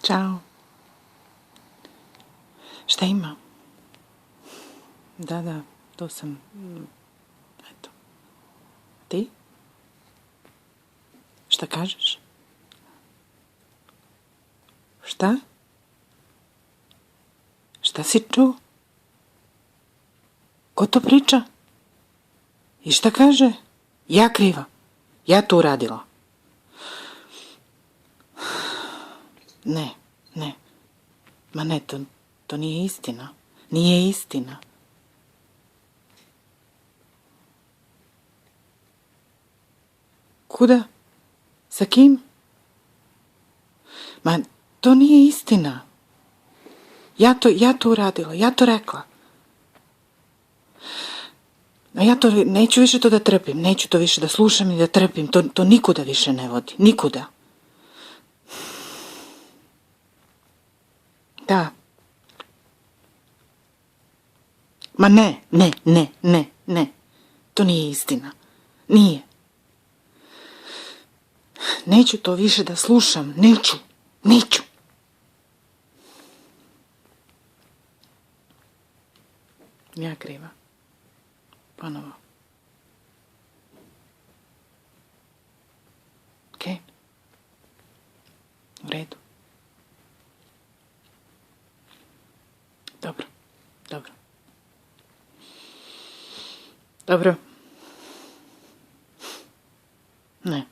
Ćao. Šta ima? Da, to sam... Eto. Ti? Šta kažeš? Šta? Šta si čuo? Ko to priča? I šta kaže? Ja kriva. Ja to uradila. Ne. Ma ne, to nije istina. Nije istina. Kuda? Sa kim? Ma, to nije istina. Ja to uradila, ja to rekla. Ja to neću više to da trpim, neću to više da slušam i da trpim. To nikuda više ne vodi, nikuda. Da. Ma ne. To nije istina. Nije. Neću to više da slušam, neću. Ja kriva. Ponovo. Okej? U redu. Dobro. Ne.